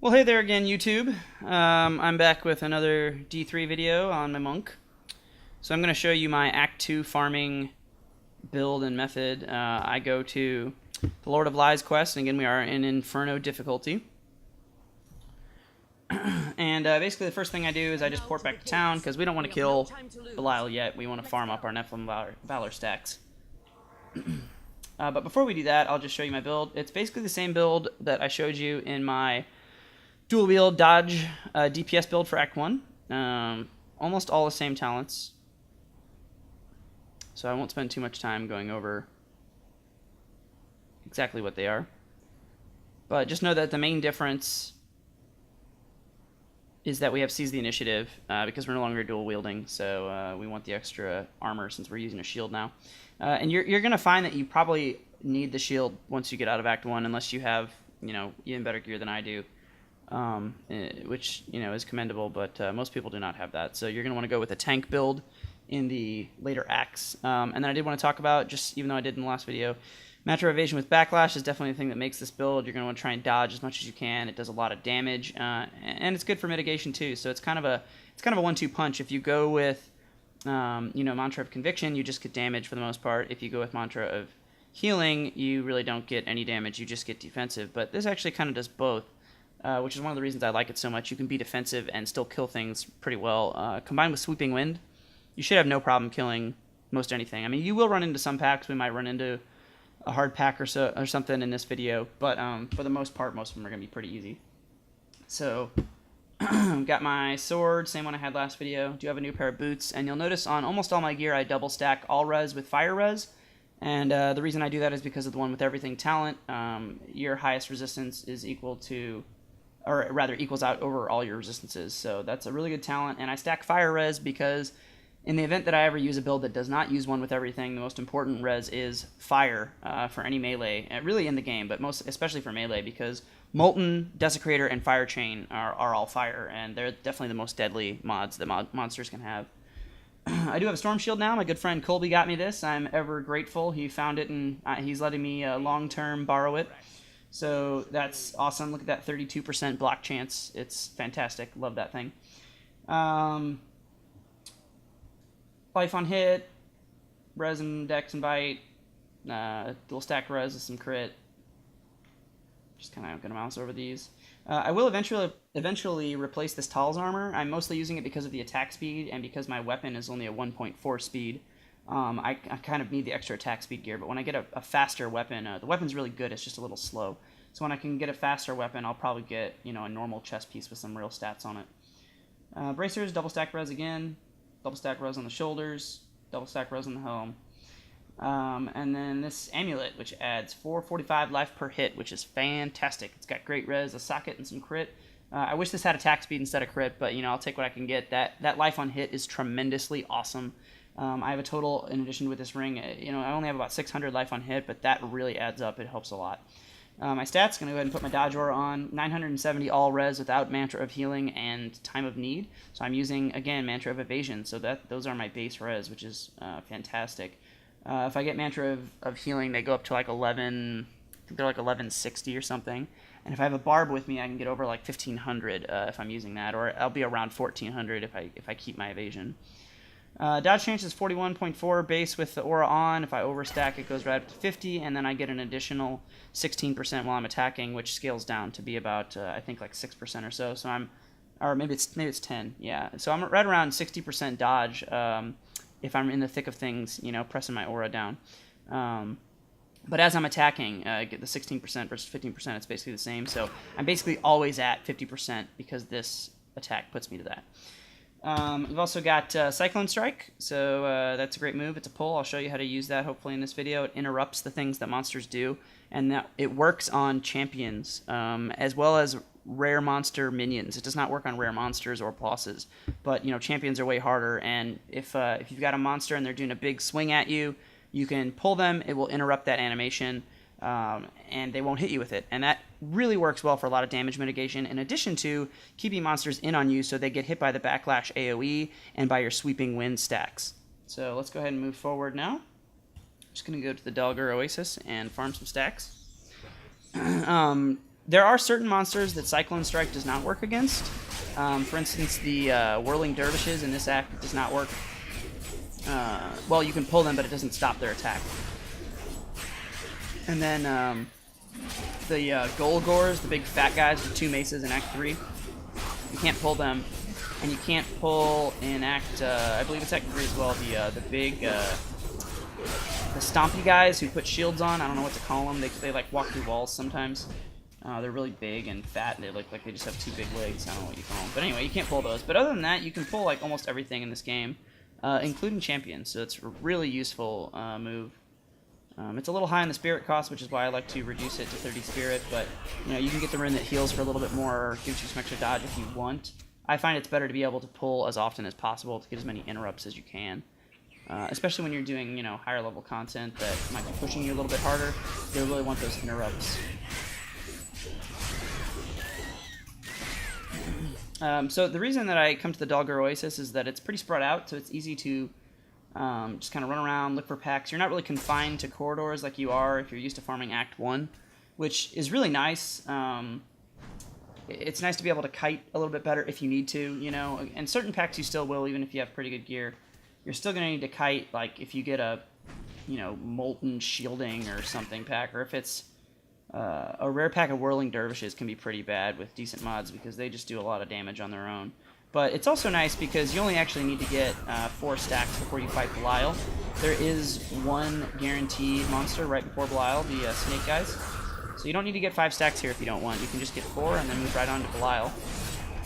Well, hey there again, YouTube. I'm back with another D3 video on my monk. So I'm going to show you my Act 2 farming build and method. I go to the Lord of Lies quest, and again we are in Inferno difficulty. And basically the first thing I do is I just port back to town, because we don't want to kill Belial yet. We want to farm up our Nephilim Valor stacks. But before we do that, I'll just show you my build. It's basically the same build that I showed you in my dual wield dodge DPS build for Act 1. Almost all the same talents. So I won't spend too much time going over exactly what they are. But just know that the main difference is that we have Seize the Initiative because we're no longer dual wielding. So we want the extra armor since we're using a shield now. And you're going to find that you probably need the shield once you get out of Act 1 unless you have, even better gear than I do. Which is commendable, but most people do not have that. So you're going to want to go with a tank build in the later acts. And then I did want to talk about, just even though I did in the last video, Mantra Evasion with Backlash is definitely the thing that makes this build. You're going to want to try and dodge as much as you can. It does a lot of damage, and it's good for mitigation too. So it's kind of a 1-2 punch. If you go with Mantra of Conviction, you just get damage for the most part. If you go with Mantra of Healing, you really don't get any damage. You just get defensive. But this actually kind of does both. Which is one of the reasons I like it so much. You can be defensive and still kill things pretty well. Combined with Sweeping Wind, you should have no problem killing most anything. I mean, you will run into some packs. We might run into a hard pack or something in this video, but for the most part, most of them are going to be pretty easy. So, got my sword, same one I had last video. Do have a new pair of boots, and you'll notice on almost all my gear, I double stack all res with fire res. And the reason I do that is because of the one with everything talent. Your highest resistance is equal to, or rather equals out over all your resistances. So that's a really good talent. And I stack fire res because in the event that I ever use a build that does not use one with everything, the most important res is fire for any melee, really in the game, but especially for melee, because Molten, Desecrator, and Fire Chain are all fire, and they're definitely the most deadly mods that monsters can have. I do have a Storm Shield now. My good friend Colby got me this. I'm ever grateful. He found it, and he's letting me long-term borrow it. So that's awesome. Look at that 32% block chance. It's fantastic. Love that thing. Life on hit, res and dex and bite, dual stack res with some crit. Just kind of gonna mouse over these. I will eventually replace this Tal's armor. I'm mostly using it because of the attack speed and because my weapon is only a 1.4 speed. I kind of need the extra attack speed gear, but when I get a faster weapon, the weapon's really good, it's just a little slow. So when I can get a faster weapon, I'll probably get, a normal chest piece with some real stats on it. Bracers, double stack res again, double stack res on the shoulders, double stack res on the helm. And then this amulet, which adds 445 life per hit, which is fantastic. It's got great res, a socket, and some crit. I wish this had attack speed instead of crit, but, I'll take what I can get. That life on hit is tremendously awesome. I have a total, in addition with this ring, I only have about 600 life on hit, but that really adds up. It helps a lot. My stats, going to go ahead and put my dodge aura on. 970 all res without Mantra of Healing and Time of Need. So I'm using, again, Mantra of Evasion. So those are my base res, which is fantastic. If I get Mantra of Healing, they go up to like 11, I think they're like 1160 or something. And if I have a barb with me, I can get over like 1500 if I'm using that, or I'll be around 1400 if I keep my evasion. Dodge chance is 41.4 base with the aura on. If I overstack, it goes right up to 50, and then I get an additional 16% while I'm attacking, which scales down to be about I think like 6% or so. So or maybe it's 10, yeah. So I'm right around 60% dodge if I'm in the thick of things, pressing my aura down. But as I'm attacking, get the 16% versus 15%, it's basically the same. So I'm basically always at 50% because this attack puts me to that. We've also got Cyclone Strike, so that's a great move. It's a pull. I'll show you how to use that hopefully in this video. It interrupts the things that monsters do, and that it works on champions as well as rare monster minions. It does not work on rare monsters or bosses, but champions are way harder, and if you've got a monster and they're doing a big swing at you, you can pull them. It will interrupt that animation, and they won't hit you with it. And that really works well for a lot of damage mitigation, in addition to keeping monsters in on you so they get hit by the Backlash AoE and by your Sweeping Wind stacks. So let's go ahead and move forward now. Just going to go to the Delgar Oasis and farm some stacks. There are certain monsters that Cyclone Strike does not work against. For instance, the Whirling Dervishes in this act does not work. Well, you can pull them, but it doesn't stop their attack. And then the Golgors, the big fat guys with 2 maces in Act 3, you can't pull them. And you can't pull in Act, I believe it's Act 3 as well, the big, the stompy guys who put shields on. I don't know what to call them. They like walk through walls sometimes. They're really big and fat, and they look like they just have 2 big legs. I don't know what you call them. But anyway, you can't pull those. But other than that, you can pull like almost everything in this game, including champions. So it's a really useful move. It's a little high on the spirit cost, which is why I like to reduce it to 30 spirit. But you know, you can get the rune that heals for a little bit more, or gives you some extra dodge if you want. I find it's better to be able to pull as often as possible to get as many interrupts as you can. Especially when you're doing, you know, higher level content that might be pushing you a little bit harder. You'll really want those interrupts. So the reason that I come to the Dogger Oasis is that it's pretty spread out, so it's easy to just kind of run around, look for packs. You're not really confined to corridors like you are if you're used to farming Act 1, which is really nice. It's nice to be able to kite a little bit better if you need to, you know, and certain packs you still will, even if you have pretty good gear. You're still going to need to kite, like, if you get a, you know, Molten Shielding or something pack, or if it's a rare pack of Whirling Dervishes can be pretty bad with decent mods because they just do a lot of damage on their own. But it's also nice because you only actually need to get 4 stacks before you fight Belial. There is one guaranteed monster right before Belial, the snake guys. So you don't need to get 5 stacks here if you don't want. You can just get 4 and then move right on to Belial.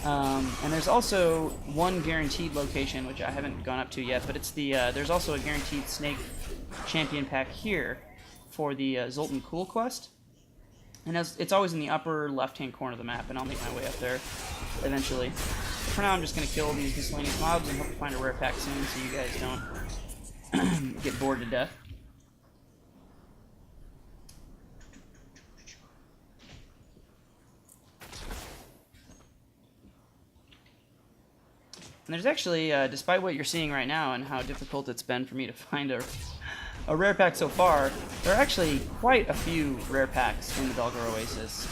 And there's also one guaranteed location, which I haven't gone up to yet, but it's the there's also a guaranteed snake champion pack here for the Zoltan Cool quest. And it's always in the upper left-hand corner of the map, and I'll make my way up there eventually. But for now, I'm just going to kill these miscellaneous mobs and hope to find a rare pack soon so you guys don't get bored to death. And there's actually, despite what you're seeing right now and how difficult it's been for me to find a rare pack so far, there are actually quite a few rare packs in the Dogger Oasis.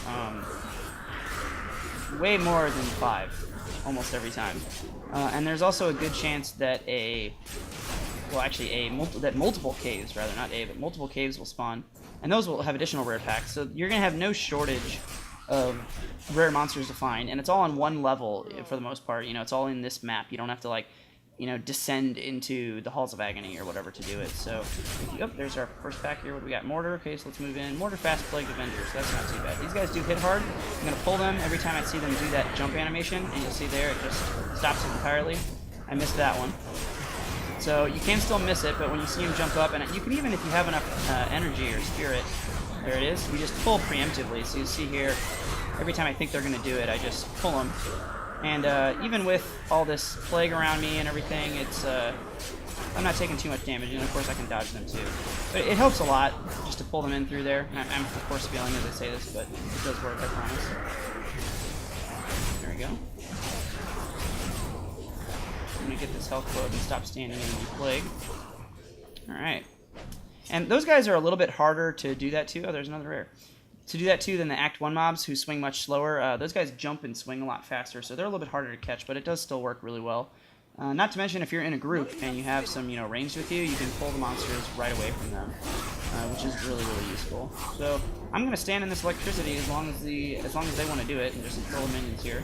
Way more than 5, almost every time. And there's also a good chance that multiple caves, rather, not but multiple caves will spawn, and those will have additional rare packs. So you're going to have no shortage of rare monsters to find, and it's all on one level for the most part. You know, it's all in this map. You don't have to, like, you know, descend into the Halls of Agony or whatever to do it. So, there's our first pack here. What do we got? Mortar. Okay, so let's move in. Mortar, Fast, Plague, Avenger. So that's not too bad. These guys do hit hard. I'm going to pull them every time I see them do that jump animation, and you'll see there it just stops it entirely. I missed that one. So you can still miss it, but when you see him jump up, and you can even, if you have enough energy or spirit, there it is, you just pull preemptively. So you see here, every time I think they're going to do it, I just pull them. And even with all this plague around me and everything, it's I'm not taking too much damage, and of course I can dodge them too. But it helps a lot just to pull them in through there. And I'm of course failing as I say this, but it does work, I promise. There we go. I'm going to get this health quote and stop standing in the plague. Alright. And those guys are a little bit harder to do that to. Oh, there's another rare. To do that too than the Act 1 mobs who swing much slower. Those guys jump and swing a lot faster, so they're a little bit harder to catch, but it does still work really well. Not to mention, if you're in a group and you have some, you know, ranged with you, you can pull the monsters right away from them, which is really, really useful. So I'm going to stand in this electricity as long as they want to do it, and just control the minions here.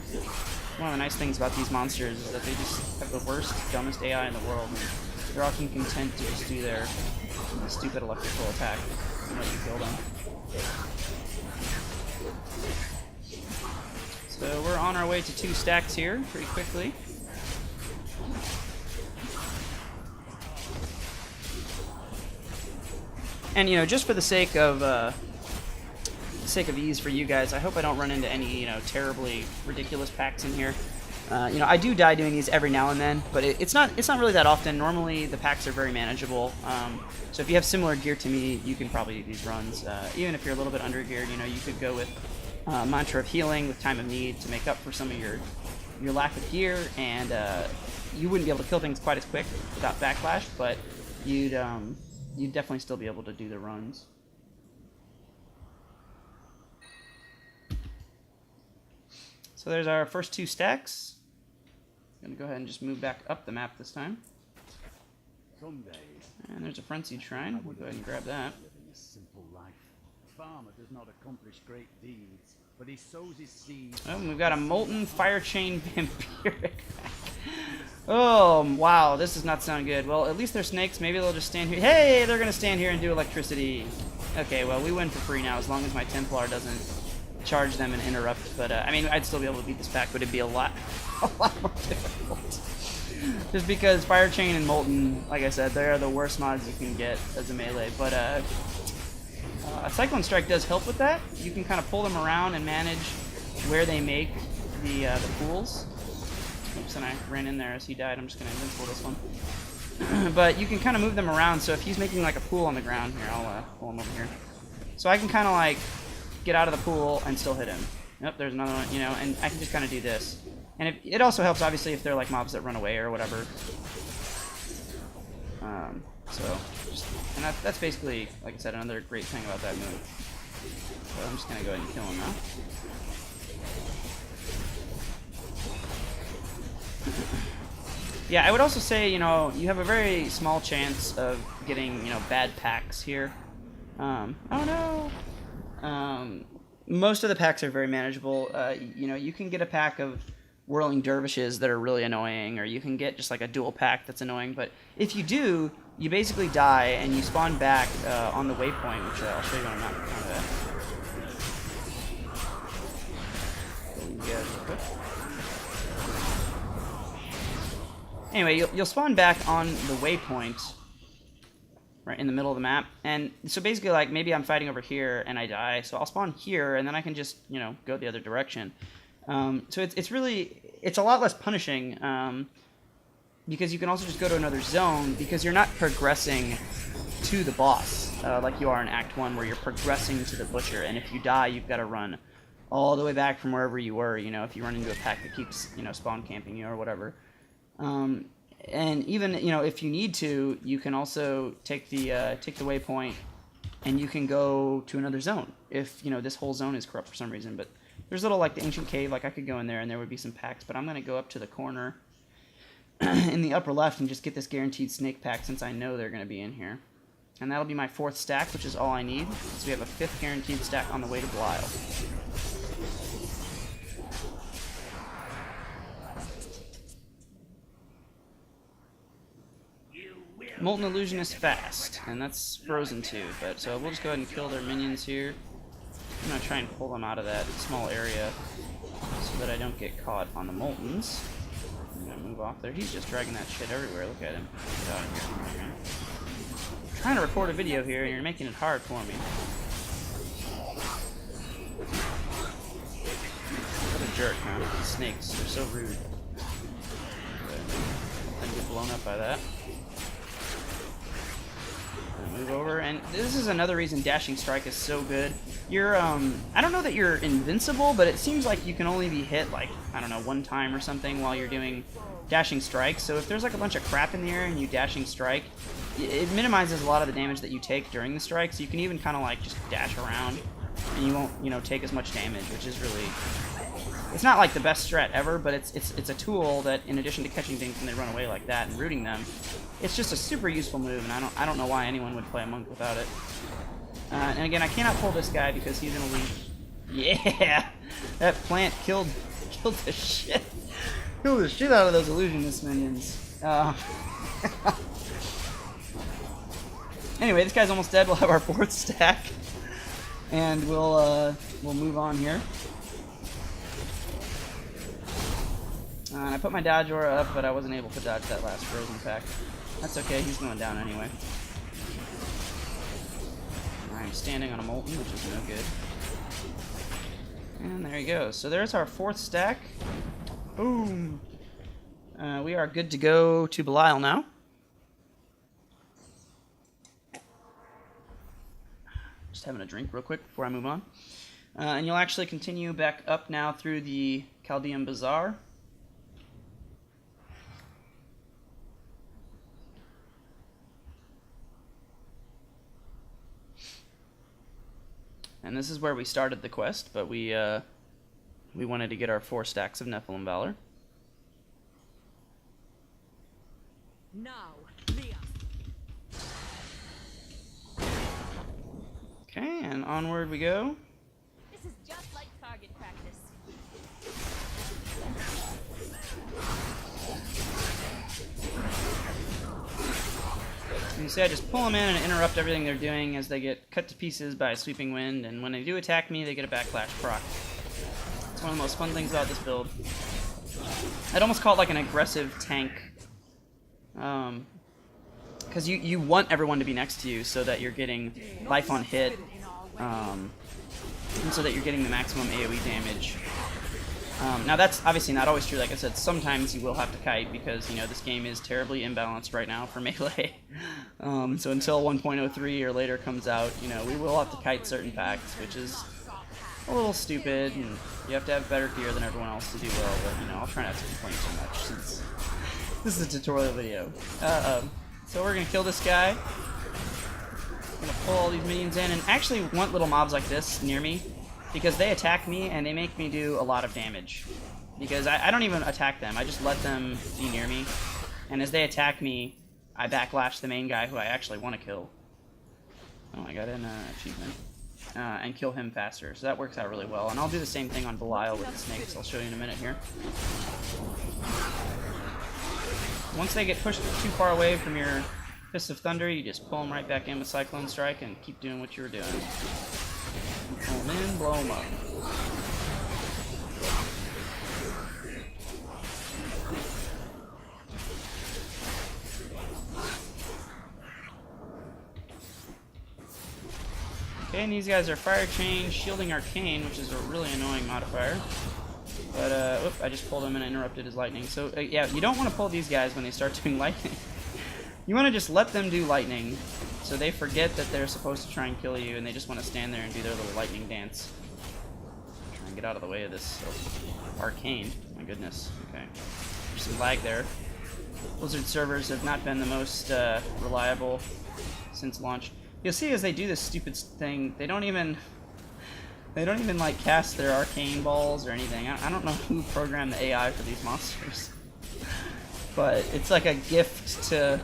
One of the nice things about these monsters is that they just have the worst, dumbest AI in the world. They're often content to just do their stupid electrical attack and let you kill them. So we're on our way to 2 stacks here pretty quickly. And, you know, just for the sake of ease for you guys, I hope I don't run into any, you know, terribly ridiculous packs in here. You know, I do die doing these every now and then, but it's not really that often. Normally, the packs are very manageable. So if you have similar gear to me, you can probably do these runs. Even if you're a little bit under geared, you know, you could go with Mantra of Healing with Time of Need to make up for some of your lack of gear, and you wouldn't be able to kill things quite as quick without Backlash, but you'd definitely still be able to do the runs. So there's our first 2 stacks. Gonna go ahead and just move back up the map this time. And there's a frenzied shrine. We'll go ahead and grab that. Living a simple life. Farmer does not accomplish great deeds, but he sows his seeds. Oh, we've got a molten fire chain vampiric. Oh, wow, this does not sound good. Well, at least they're snakes. Maybe they'll just stand here. Hey, they're gonna stand here and do electricity. Okay, well, we win for free now as long as my Templar doesn't charge them and interrupt. But I mean, I'd still be able to beat this pack, but it'd be a lot more difficult. Just because Fire Chain and Molten, like I said, they are the worst mods you can get as a melee. But Cyclone Strike does help with that. You can kind of pull them around and manage where they make the pools. Oops, and I ran in there as he died. I'm just going to invincible this one. But you can kind of move them around, so if he's making like a pool on the ground, here, I'll pull him over here. So I can kind of like get out of the pool and still hit him. Yep, there's another one, you know, and I can just kind of do this. And it also helps, obviously, if they're like mobs that run away or whatever. And that's basically, like I said, another great thing about that move. So I'm just going to go ahead and kill him now. Yeah, I would also say, you know, you have a very small chance of getting, you know, bad packs here. Oh no! Most of the packs are very manageable. You know, you can get a pack of Whirling Dervishes that are really annoying, or you can get just like a dual pack that's annoying, but if you do, you basically die and you spawn back on the waypoint, which I'll show you on a map. Anyway, you'll spawn back on the waypoint right in the middle of the map, and so basically, like, maybe I'm fighting over here and I die, so I'll spawn here and then I can just, you know, go the other direction. So it's really, it's a lot less punishing, because you can also just go to another zone, because you're not progressing to the boss like you are in Act 1, where you're progressing to the Butcher, and if you die, you've got to run all the way back from wherever you were, you know, if you run into a pack that keeps, you know, spawn camping you or whatever. And even, you know, if you need to, you can also take the waypoint, and you can go to another zone if, you know, this whole zone is corrupt for some reason. But there's little, like, the ancient cave, like, I could go in there and there would be some packs, but I'm going to go up to the corner in the upper left and just get this guaranteed snake pack, since I know they're going to be in here. And that'll be my 4th stack, which is all I need. So we have a 5th guaranteed stack on the way to Belial. Molten Illusion is fast, and that's frozen too, but so we'll just go ahead and kill their minions here. I'm going to try and pull them out of that small area so that I don't get caught on the Moltens. I'm going to move off there. He's just dragging that shit everywhere. Look at him. Get out of here. I'm trying to record a video here, and you're making it hard for me. What a jerk, huh? These snakes, they're so rude. Don't get blown up by that. Move over, and this is another reason Dashing Strike is so good. You're, I don't know that you're invincible, but it seems like you can only be hit, like, I don't know, 1 time or something while you're doing Dashing Strike. So if there's, like, a bunch of crap in the air and you Dashing Strike, it minimizes a lot of the damage that you take during the strike, so you can even kind of, like, just dash around, and you won't, you know, take as much damage, which is really... It's not, like, the best strat ever, but it's a tool that, in addition to catching things when they run away like that and rooting them, it's just a super useful move, and I don't know why anyone would play a monk without it. And again, I cannot pull this guy because he's in a lead. Yeah! That plant killed the shit. Killed the shit out of those illusionist minions. Anyway, this guy's almost dead. We'll have our 4th stack, and we'll move on here. And I put my dodge aura up, but I wasn't able to dodge that last frozen pack. That's okay, he's going down anyway. I'm standing on a Molten, which is no good. And there he goes. So there's our 4th stack. Boom! We are good to go to Belial now. Just having a drink real quick before I move on. And you'll actually continue back up now through the Chaldean Bazaar. And this is where we started the quest, but we we wanted to get our 4 stacks of Nephilim Valor. Now, Leah. Okay, and onward we go. This is just like target practice. And you see I just pull them in and interrupt everything they're doing as they get cut to pieces by a sweeping wind, and when they do attack me, they get a backlash proc. It's one of the most fun things about this build. I'd almost call it like an aggressive tank. Because you want everyone to be next to you so that you're getting life on hit, and so that you're getting the maximum AoE damage. Now that's obviously not always true. Like I said, sometimes you will have to kite because, you know, this game is terribly imbalanced right now for melee. So until 1.03 or later comes out, you know, we will have to kite certain packs, which is a little stupid, and you have to have better gear than everyone else to do well, but, you know, I'll try not to complain too much since this is a tutorial video. So we're gonna kill this guy. Gonna pull all these minions in, and actually want little mobs like this near me, because they attack me and they make me do a lot of damage. Because I don't even attack them, I just let them be near me. And as they attack me, I backlash the main guy who I actually want to kill. Oh, I got an achievement. And kill him faster, so that works out really well. And I'll do the same thing on Belial with the snakes, I'll show you in a minute here. Once they get pushed too far away from your Fist of Thunder, you just pull them right back in with Cyclone Strike and keep doing what you were doing. Pull them in, blow them up. Okay, and these guys are Fire Chain, Shielding Arcane, which is a really annoying modifier. But, oop, I just pulled him and interrupted his lightning. So, yeah, you don't want to pull these guys when they start doing lightning. You want to just let them do lightning, so they forget that they're supposed to try and kill you, and they just want to stand there and do their little lightning dance. Try and get out of the way of this arcane. My goodness. Okay. There's some lag there. Blizzard servers have not been the most reliable since launch. You'll see as they do this stupid thing, they don't even like cast their arcane balls or anything. I don't know who programmed the AI for these monsters, but it's like a gift to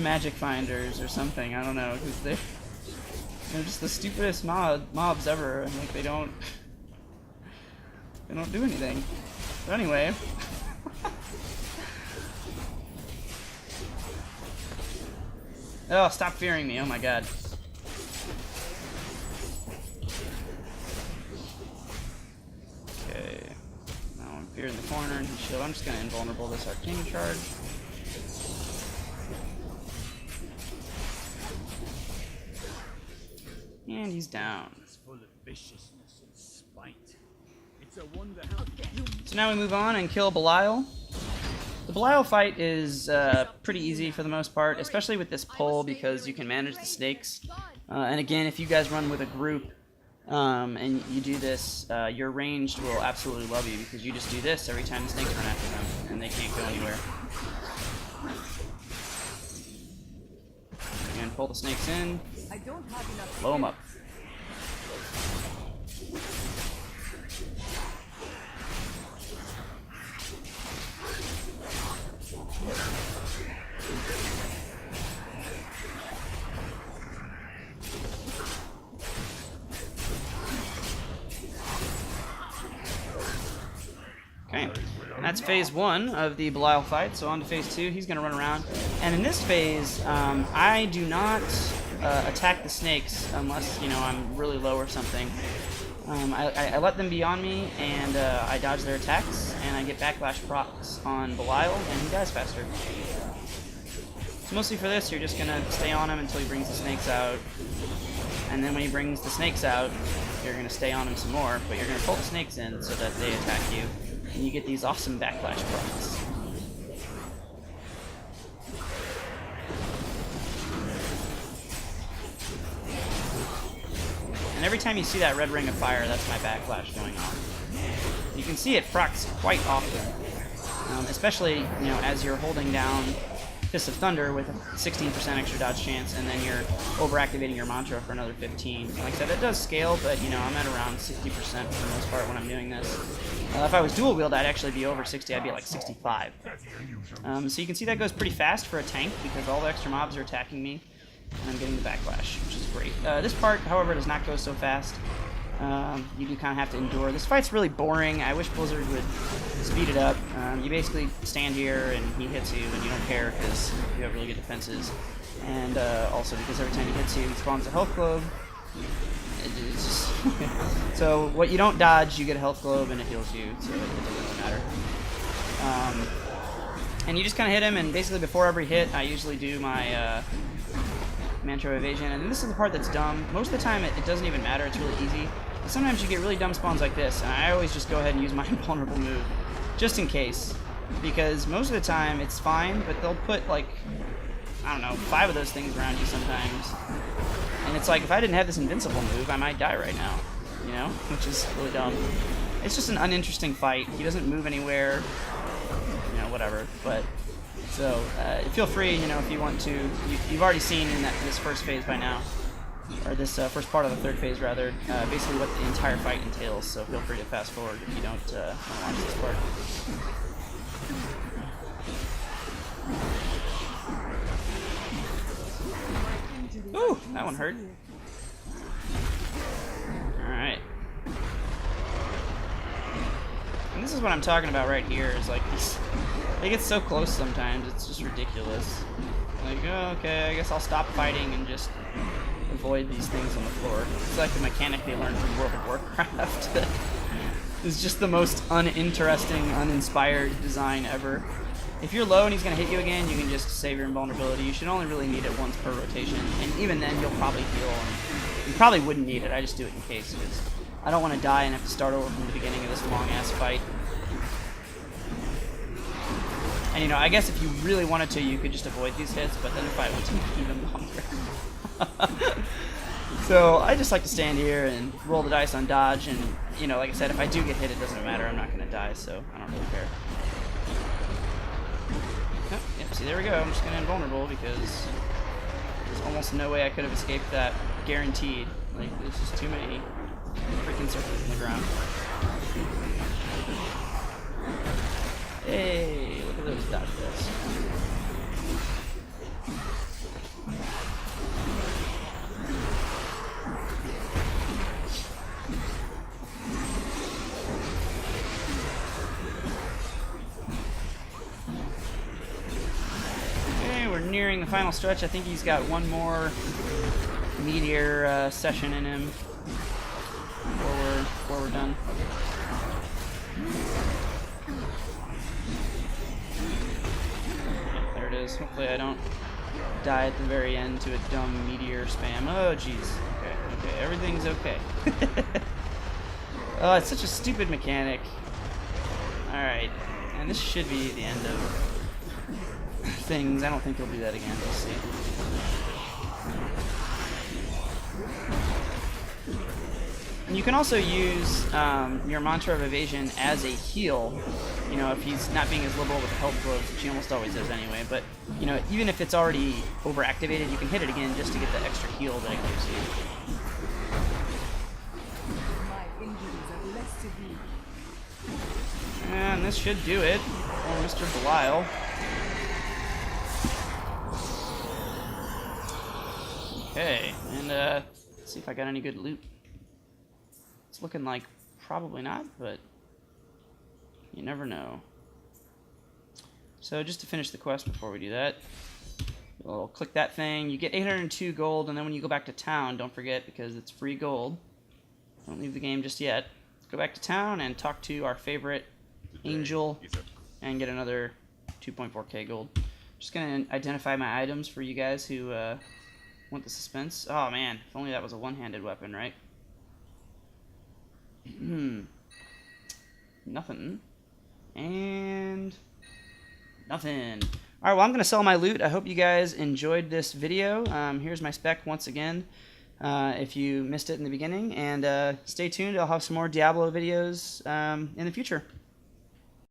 magic finders or something. I don't know, because they're just the stupidest mobs ever, and like they don't do anything. But anyway. Oh, stop fearing me! Oh my god. Okay. Now I'm here in the corner and he's shield. I'm just gonna invulnerable this arcane charge. And he's down. It's full of viciousness and spite. It's a wonder how. So now we move on and kill Belial. The Belial fight is pretty easy for the most part, especially with this pull because you can manage the snakes. And again, if you guys run with a group and you do this, your ranged will absolutely love you because you just do this every time the snakes run after them and they can't go anywhere. And pull the snakes in, blow them up. Okay, and that's phase 1 of the Belial fight, so on to phase 2, he's going to run around. And in this phase, I do not attack the snakes unless, you know, I'm really low or something. I let them be on me, and I dodge their attacks, and I get backlash procs on Belial, and he dies faster. So mostly for this, you're just going to stay on him until he brings the snakes out. And then when he brings the snakes out, you're going to stay on him some more, but you're going to pull the snakes in so that they attack you. And you get these awesome backlash procs. And every time you see that red ring of fire, that's my backlash going on. You can see it procs quite often. Especially, you know, as you're holding down Fist of Thunder with a 16% extra dodge chance, and then you're overactivating your mantra for another 15. Like I said, that does scale, but you know, I'm at around 60% for the most part when I'm doing this. If I was dual wield, I'd actually be over 60. I'd be at like 65. So you can see that goes pretty fast for a tank because all the extra mobs are attacking me, and I'm getting the backlash, which is great. This part, however, does not go so fast. You do kind of have to endure. This fight's really boring. I wish Blizzard would speed it up. You basically stand here and he hits you and you don't care because you have really good defenses. And also because every time he hits you, he spawns a health globe. It's just so what you don't dodge, you get a health globe and it heals you, so it doesn't really matter. And you just kind of hit him, and basically before every hit, I usually do my mantra of evasion. And this is the part that's dumb. Most of the time, it doesn't even matter. It's really easy. But sometimes you get really dumb spawns like this, and I always just go ahead and use my invulnerable move, just in case. Because most of the time, it's fine, but they'll put, like, I don't know, 5 of those things around you sometimes. And it's like, if I didn't have this invincible move, I might die right now, you know? Which is really dumb. It's just an uninteresting fight. He doesn't move anywhere, you know, whatever. But, so, feel free, you know, if you want to. You've already seen in this first phase by now, or this first part of the third phase, rather, basically what the entire fight entails, so feel free to fast forward if you don't want to watch this part. Ooh, that one hurt. Alright. And this is what I'm talking about right here, is like, they get so close sometimes, it's just ridiculous. Like, oh, okay, I guess I'll stop fighting and just avoid these things on the floor. It's like the mechanic they learned from World of Warcraft. It's just the most uninteresting, uninspired design ever. If you're low and he's going to hit you again, you can just save your invulnerability. You should only really need it once per rotation, and even then you'll probably heal. And you probably wouldn't need it, I just do it in case, because I don't want to die and have to start over from the beginning of this long-ass fight. And you know, I guess if you really wanted to, you could just avoid these hits, but then the fight would take even longer. So I just like to stand here and roll the dice on dodge, and you know, like I said, if I do get hit, it doesn't matter. I'm not going to die, so I don't really care. Oh, yep, see, there we go. I'm just going to invulnerable because there's almost no way I could have escaped that, guaranteed. Like, there's just too many freaking circles in the ground. Hey, look at those dodge rolls. Nearing the final stretch. I think he's got one more meteor session in him before we're done. Yep, there it is. Hopefully I don't die at the very end to a dumb meteor spam. Oh jeez. Okay, everything's okay. Oh, it's such a stupid mechanic. Alright, and this should be the end of things. I don't think he'll do that again. We'll see. And you can also use your mantra of evasion as a heal. You know, if he's not being as liberal with the health gloves, which he almost always is anyway. But you know, even if it's already overactivated, you can hit it again just to get the extra heal that it gives you. And this should do it for Mr. Belial. Okay, and let's see if I got any good loot. It's looking like probably not, but you never know. So just to finish the quest before we do that, we'll click that thing. You get 802 gold, and then when you go back to town, don't forget, because it's free gold. Don't leave the game just yet. Go back to town and talk to our favorite angel and get another 2.4k gold. Just gonna identify my items for you guys who want the suspense. Oh man, if only that was a one-handed weapon, right? Nothing. And nothing. Alright, well I'm going to sell my loot. I hope you guys enjoyed this video. Here's my spec once again, if you missed it in the beginning. And stay tuned, I'll have some more Diablo videos in the future.